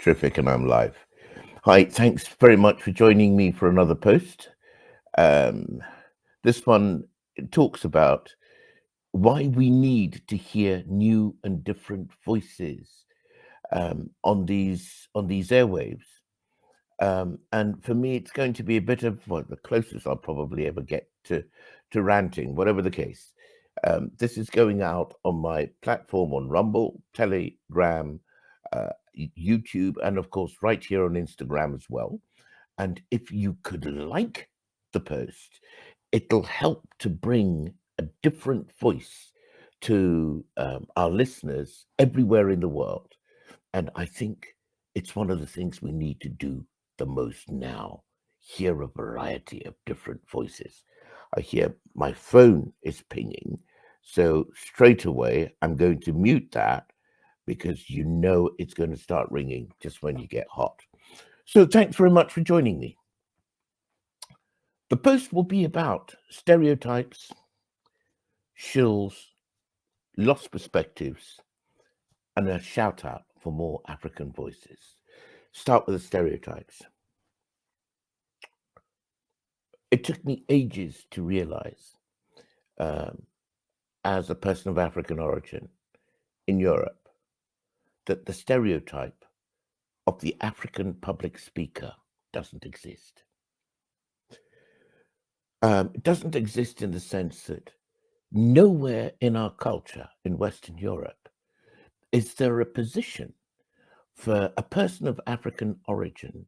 Terrific, and I'm live. Hi, thanks very much for joining me for another post. Um, this one talks about why we need to hear new and different voices on these airwaves. And for me, it's going to be a bit of the closest I'll probably ever get to ranting, whatever the case. This is going out on my platform on Rumble, Telegram, YouTube, and of course, right here on Instagram as well. And if you could like the post, it'll help to bring a different voice to our listeners everywhere in the world. And I think it's one of the things we need to do the most now. Hear a variety of different voices. I hear my phone is pinging. So straight away, I'm going to mute that because you know it's going to start ringing just when you get hot. So thanks very much for joining me. The post will be about stereotypes, shills, lost perspectives, and a shout out for more African voices. Start with the stereotypes. It took me ages to realize, um, as a person of African origin in Europe, that the stereotype of the African public speaker doesn't exist. It doesn't exist in the sense that nowhere in our culture in Western Europe is there a position for a person of African origin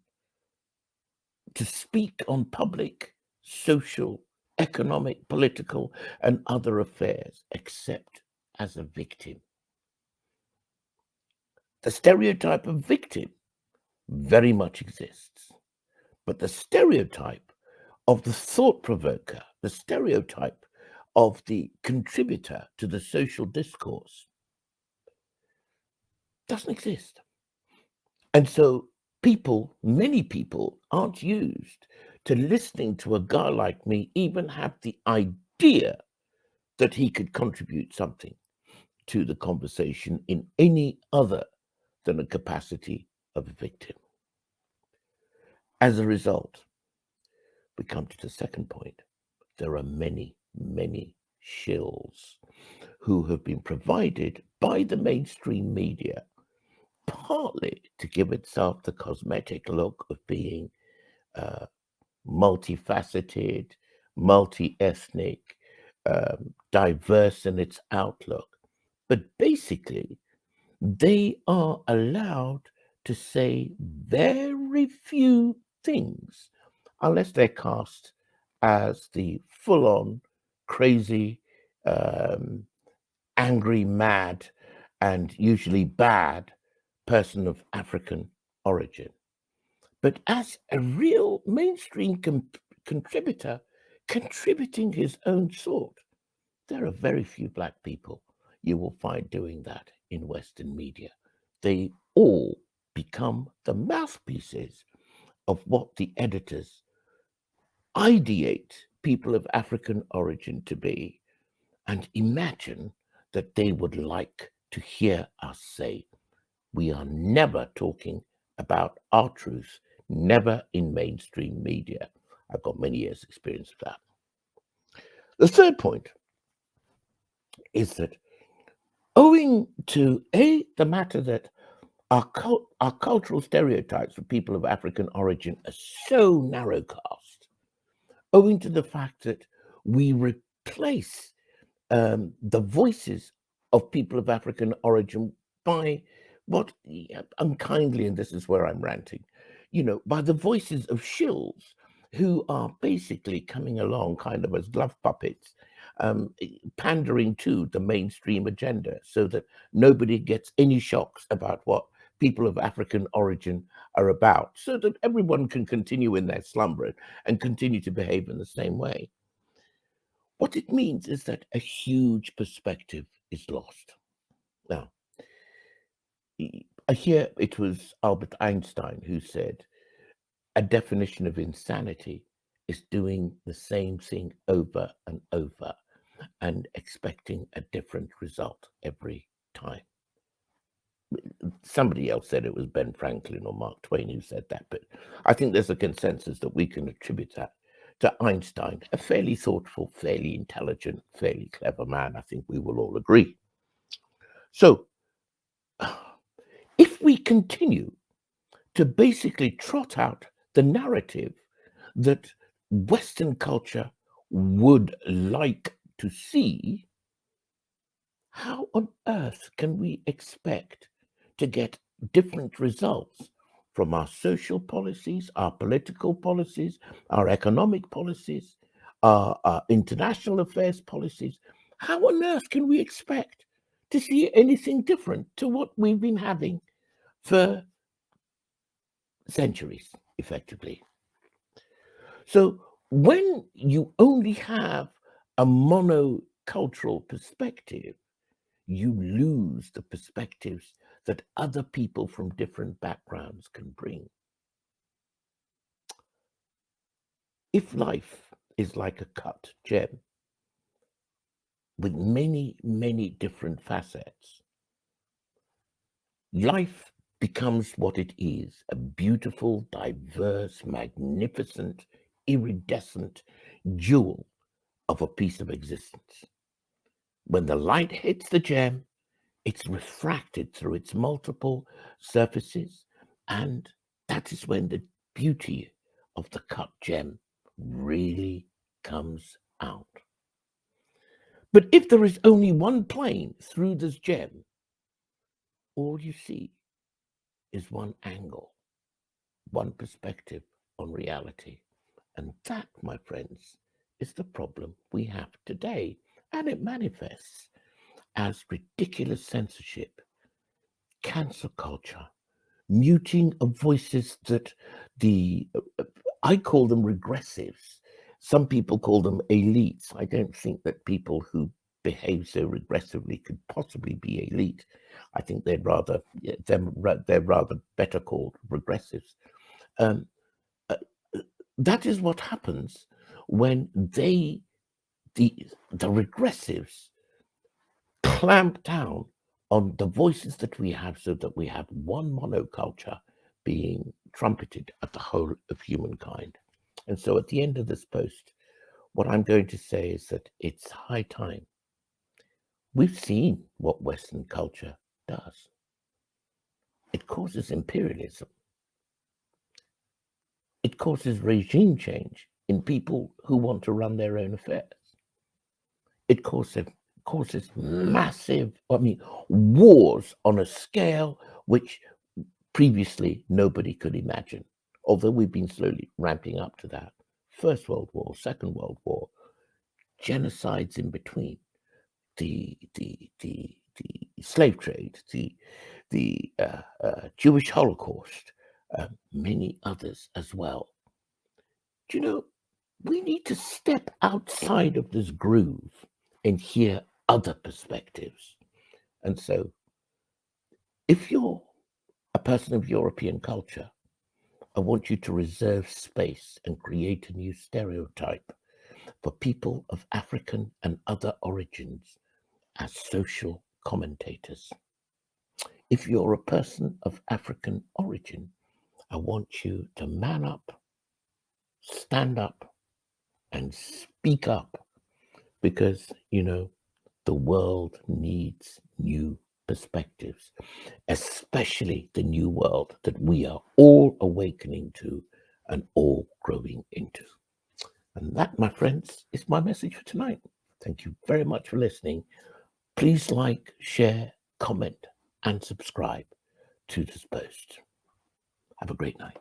to speak on public, social, economic, political, and other affairs except as a victim. The stereotype of victim very much exists, but the stereotype of the thought provoker, the stereotype of the contributor to the social discourse doesn't exist. And so many people aren't used to listening to a guy like me even have the idea that he could contribute something to the conversation in any other than a capacity of a victim. As a result, we come to the second point. There are many, many shills who have been provided by the mainstream media, partly to give itself the cosmetic look of being uh, multifaceted, multi-ethnic, diverse in its outlook. But basically, they are allowed to say very few things unless they're cast as the full-on crazy, um, angry, mad, and usually bad person of African origin. But as a real mainstream contributor, contributing his own sort, there are very few Black people you will find doing that in Western media. They all become the mouthpieces of what the editors ideate people of African origin to be and imagine that they would like to hear us say. We are never talking about our truth, never in mainstream media. I've got many years' experience of that. The third point is that owing to the matter that our cultural stereotypes for people of African origin are so narrowcast, owing to the fact that we replace the voices of people of African origin by what unkindly, and this is where I'm ranting, by the voices of shills who are basically coming along kind of as glove puppets, pandering to the mainstream agenda so that nobody gets any shocks about what people of African origin are about, so that everyone can continue in their slumber and continue to behave in the same way. What it means is that a huge perspective is lost. Now, here it was Albert Einstein who said, a definition of insanity is doing the same thing over and over and expecting a different result every time. somebody else said it was Ben Franklin or Mark Twain who said that, but I think there's a consensus that we can attribute that to Einstein, a fairly thoughtful, fairly intelligent, fairly clever man. I think we will all agree. So if we continue to basically trot out the narrative that Western culture would like to see, how on earth can we expect to get different results from our social policies, our political policies, our economic policies, our international affairs policies? How on earth can we expect to see anything different to what we've been having for centuries, effectively? So when you only have a monocultural perspective, you lose the perspectives that other people from different backgrounds can bring. If life is like a cut gem with many, many different facets, life becomes what it is, a beautiful, diverse, magnificent, iridescent jewel of a piece of existence. When the light hits the gem, it's refracted through its multiple surfaces, and that is when the beauty of the cut gem really comes out. But if there is only one plane through this gem, all you see is one angle, one perspective on reality. And that, my friends, is the problem we have today. And it manifests as ridiculous censorship, cancel culture, muting of voices that I call them regressives. Some people call them elites. I don't think that people who behave so regressively could possibly be elite. I think they're rather better called regressives. Um, uh, that is what happens when the regressives clamp down on the voices that we have, so that we have one monoculture being trumpeted at the whole of humankind. And so at the end of this post, what I'm going to say is that it's high time. We've seen what Western culture does. It causes imperialism. It causes regime change in people who want to run their own affairs. It causes massive, wars on a scale which previously nobody could imagine, although we've been slowly ramping up to that. First World War, Second World War, genocides in between, the slave trade, the Jewish Holocaust, many others as well. Do you know, we need to step outside of this groove and hear other perspectives. And so, if you're a person of European culture, I want you to reserve space and create a new stereotype for people of African and other origins as social commentators. If you're a person of African origin, I want you to man up, stand up, and speak up, because, the world needs new perspectives, especially the new world that we are all awakening to and all growing into. And that, my friends, is my message for tonight. Thank you very much for listening. Please like, share, comment, and subscribe to this post. Have a great night.